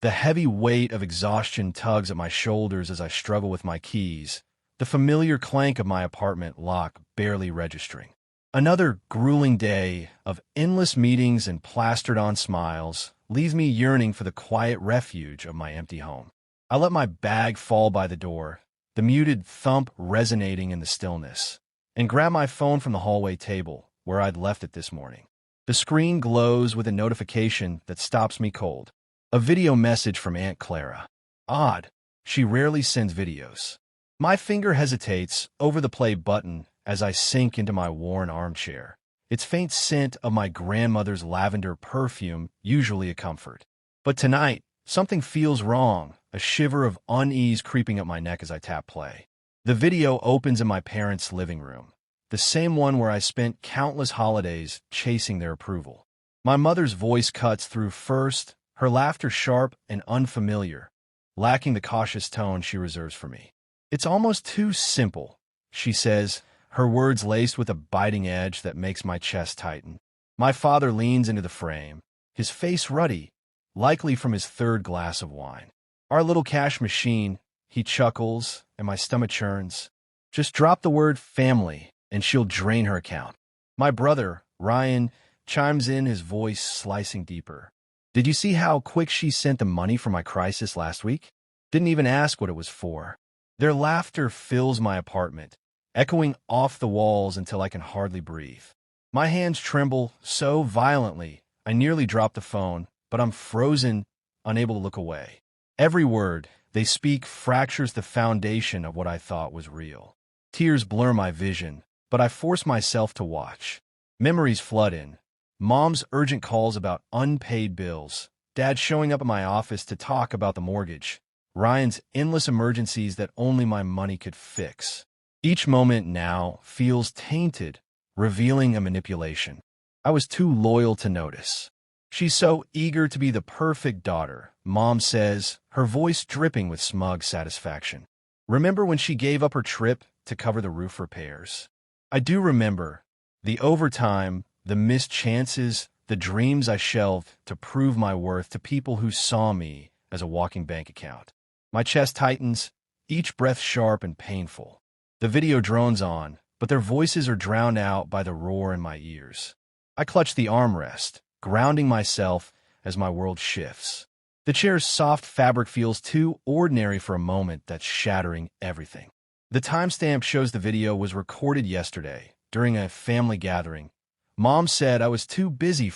The heavy weight of exhaustion tugs at my shoulders as I struggle with my keys, the familiar clank of my apartment lock barely registering. Another grueling day of endless meetings and plastered-on smiles leaves me yearning for the quiet refuge of my empty home. I let my bag fall by the door, the muted thump resonating in the stillness, and grab my phone from the hallway table where I'd left it this morning. The screen glows with a notification that stops me cold. A video message from Aunt Clara. Odd, she rarely sends videos. My finger hesitates over the play button as I sink into my worn armchair, its faint scent of my grandmother's lavender perfume usually a comfort. But tonight, something feels wrong, a shiver of unease creeping up my neck as I tap play. The video opens in my parents' living room, the same one where I spent countless holidays chasing their approval. My mother's voice cuts through first, her laughter sharp and unfamiliar, lacking the cautious tone she reserves for me. "It's almost too simple," she says, her words laced with a biting edge that makes my chest tighten. My father leans into the frame, his face ruddy, likely from his third glass of wine. "Our little cash machine," he chuckles, and my stomach churns. "Just drop the word family, and she'll drain her account." My brother, Ryan, chimes in, his voice slicing deeper. "Did you see how quick she sent the money for my crisis last week? Didn't even ask what it was for." Their laughter fills my apartment, echoing off the walls until I can hardly breathe. My hands tremble so violently, I nearly drop the phone, but I'm frozen, unable to look away. Every word they speak fractures the foundation of what I thought was real. Tears blur my vision, but I force myself to watch. Memories flood in. Mom's urgent calls about unpaid bills, Dad showing up at my office to talk about the mortgage, Ryan's endless emergencies that only my money could fix. Each moment now feels tainted, revealing a manipulation I was too loyal to notice. "She's so eager to be the perfect daughter," Mom says, her voice dripping with smug satisfaction. "Remember when she gave up her trip to cover the roof repairs?" I do remember. The overtime, the missed chances, the dreams I shelved to prove my worth to people who saw me as a walking bank account. My chest tightens, each breath sharp and painful. The video drones on, but their voices are drowned out by the roar in my ears. I clutch the armrest, grounding myself as my world shifts. The chair's soft fabric feels too ordinary for a moment that's shattering everything. The timestamp shows the video was recorded yesterday, during a family gathering. Mom said I was too busy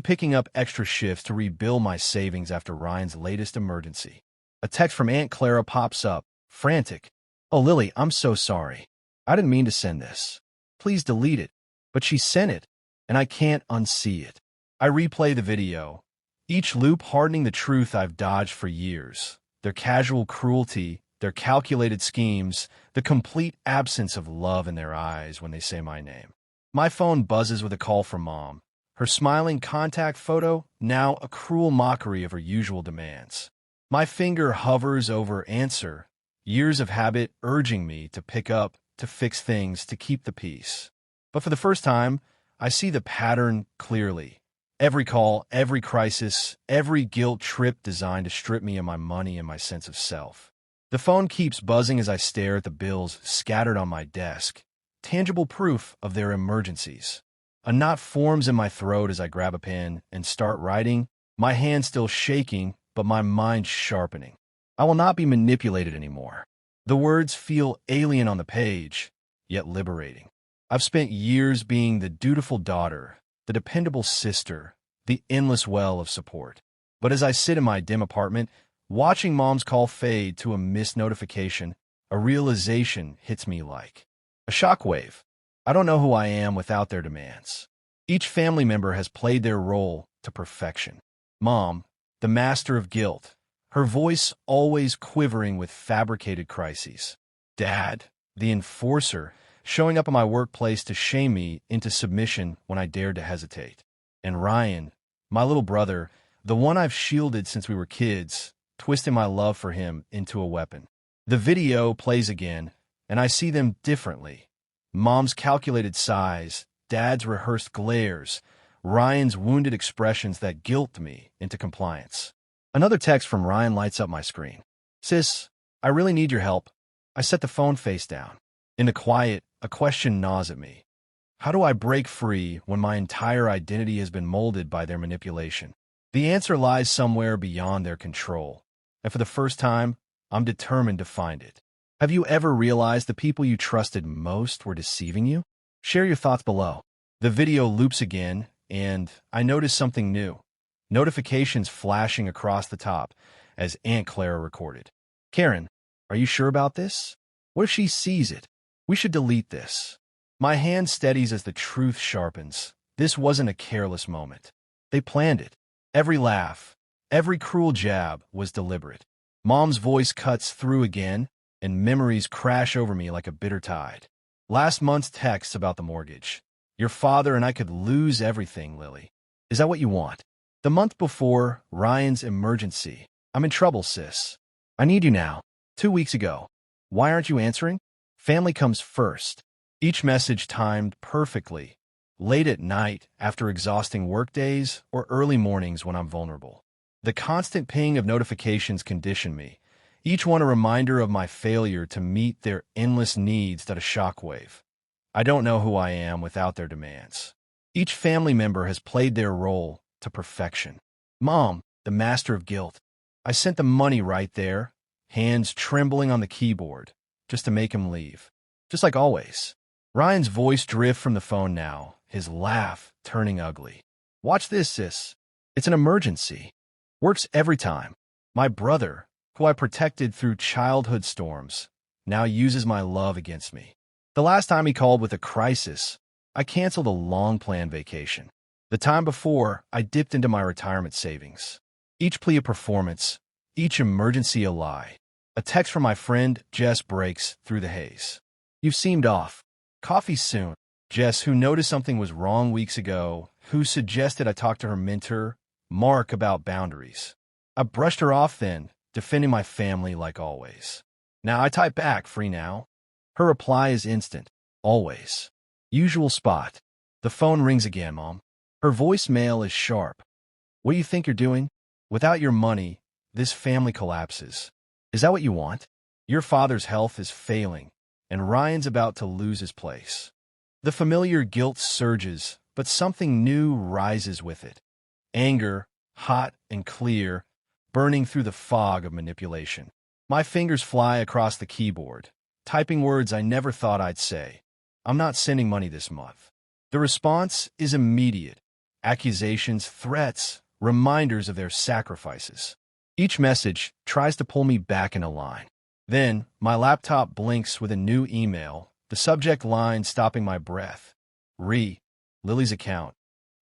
picking up extra shifts to rebuild my savings after Ryan's latest emergency. A text from Aunt Clara pops up, frantic. "Oh, Lily, I'm so sorry. I didn't mean to send this. Please delete it." But she sent it, and I can't unsee it. I replay the video, each loop hardening the truth I've dodged for years. Their casual cruelty, their calculated schemes, the complete absence of love in their eyes when they say my name. My phone buzzes with a call from Mom, her smiling contact photo now a cruel mockery of her usual demands. My finger hovers over answer, years of habit urging me to pick up, to fix things, to keep the peace. But for the first time, I see the pattern clearly. Every call, every crisis, every guilt trip designed to strip me of my money and my sense of self. The phone keeps buzzing as I stare at the bills scattered on my desk, tangible proof of their emergencies. A knot forms in my throat as I grab a pen and start writing, my hand still shaking, but my mind sharpening. I will not be manipulated anymore. The words feel alien on the page, yet liberating. I've spent years being the dutiful daughter, the dependable sister, the endless well of support. But as I sit in my dim apartment, watching Mom's call fade to a missed notification, a realization hits me like a shockwave. I don't know who I am without their demands. Each family member has played their role to perfection. Mom, the master of guilt, her voice always quivering with fabricated crises. Dad, the enforcer, showing up at my workplace to shame me into submission when I dared to hesitate. And Ryan, my little brother, the one I've shielded since we were kids, twisting my love for him into a weapon. The video plays again, and I see them differently. Mom's calculated sighs, Dad's rehearsed glares, Ryan's wounded expressions that guilt me into compliance. Another text from Ryan lights up my screen. Sis, I really need your help. I set the phone face down. In the quiet, a question gnaws at me. How do I break free when my entire identity has been molded by their manipulation? The answer lies somewhere beyond their control, and for the first time, I'm determined to find it. Have you ever realized the people you trusted most were deceiving you? Share your thoughts below. The video loops again, and I notice something new. Notifications flashing across the top as Aunt Clara recorded. Karen, are you sure about this? What if she sees it? We should delete this. My hand steadies as the truth sharpens. This wasn't a careless moment. They planned it. Every laugh, every cruel jab was deliberate. Mom's voice cuts through again, and memories crash over me like a bitter tide. Last month's texts about the mortgage. Your father and I could lose everything, Lily. Is that what you want? The month before, Ryan's emergency. I'm in trouble, sis. I need you now. 2 weeks ago. Why aren't you answering? Family comes first. Each message timed perfectly. Late at night, after exhausting workdays, or early mornings when I'm vulnerable. The constant ping of notifications condition me, each one a reminder of my failure to meet their endless needs at a shockwave. I don't know who I am without their demands. Each family member has played their role to perfection. Mom, the master of guilt. I sent the money right there, hands trembling on the keyboard, just to make him leave. Just like always. Ryan's voice drifts from the phone now, his laugh turning ugly. Watch this, sis. It's an emergency. Works every time. My brother, who I protected through childhood storms, now uses my love against me. The last time he called with a crisis, I canceled a long-planned vacation. The time before, I dipped into my retirement savings. Each plea a performance, each emergency a lie. A text from my friend, Jess, breaks through the haze. You've seemed off. Coffee soon. Jess, who noticed something was wrong weeks ago, who suggested I talk to her mentor, Mark, about boundaries. I brushed her off then, defending my family like always. Now I type back, free now. Her reply is instant, always. Usual spot. The phone rings again, Mom. Her voicemail is sharp. What do you think you're doing? Without your money, this family collapses. Is that what you want? Your father's health is failing, and Ryan's about to lose his place. The familiar guilt surges, but something new rises with it. Anger, hot and clear, burning through the fog of manipulation. My fingers fly across the keyboard, typing words I never thought I'd say. I'm not sending money this month. The response is immediate. Accusations, threats, reminders of their sacrifices. Each message tries to pull me back in a line. Then, my laptop blinks with a new email, the subject line stopping my breath. Lily's account.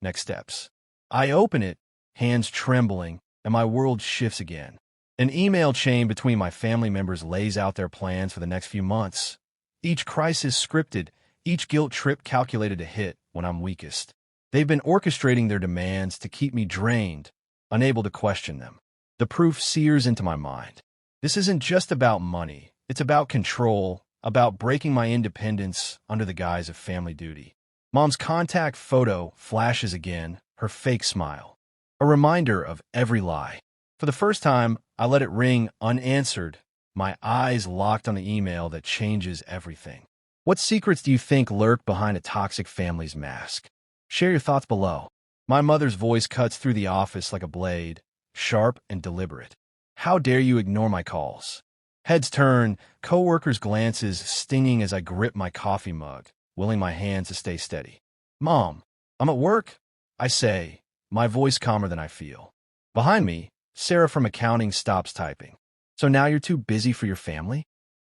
Next steps. I open it, hands trembling, and my world shifts again. An email chain between my family members lays out their plans for the next few months. Each crisis scripted, each guilt trip calculated to hit when I'm weakest. They've been orchestrating their demands to keep me drained, unable to question them. The proof sears into my mind. This isn't just about money. It's about control, about breaking my independence under the guise of family duty. Mom's contact photo flashes again, her fake smile. A reminder of every lie. For the first time, I let it ring unanswered, my eyes locked on the email that changes everything. What secrets do you think lurk behind a toxic family's mask? Share your thoughts below. My mother's voice cuts through the office like a blade, sharp and deliberate. How dare you ignore my calls? Heads turn, coworkers' glances stinging as I grip my coffee mug, willing my hands to stay steady. Mom, I'm at work, I say, my voice calmer than I feel. Behind me, Sarah from accounting stops typing. So now you're too busy for your family?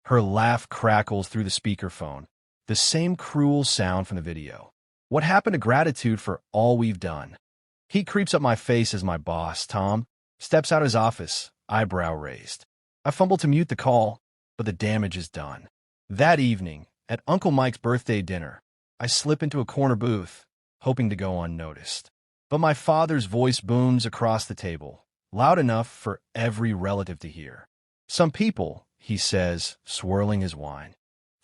Her laugh crackles through the speakerphone, the same cruel sound from the video. What happened to gratitude for all we've done? Heat creeps up my face as my boss, Tom, steps out of his office, eyebrow raised. I fumble to mute the call, but the damage is done. That evening, at Uncle Mike's birthday dinner, I slip into a corner booth, hoping to go unnoticed. But my father's voice booms across the table, loud enough for every relative to hear. Some people, he says, swirling his wine,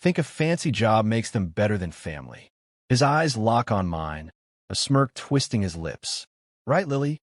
think a fancy job makes them better than family. His eyes lock on mine, a smirk twisting his lips. Right, Lily?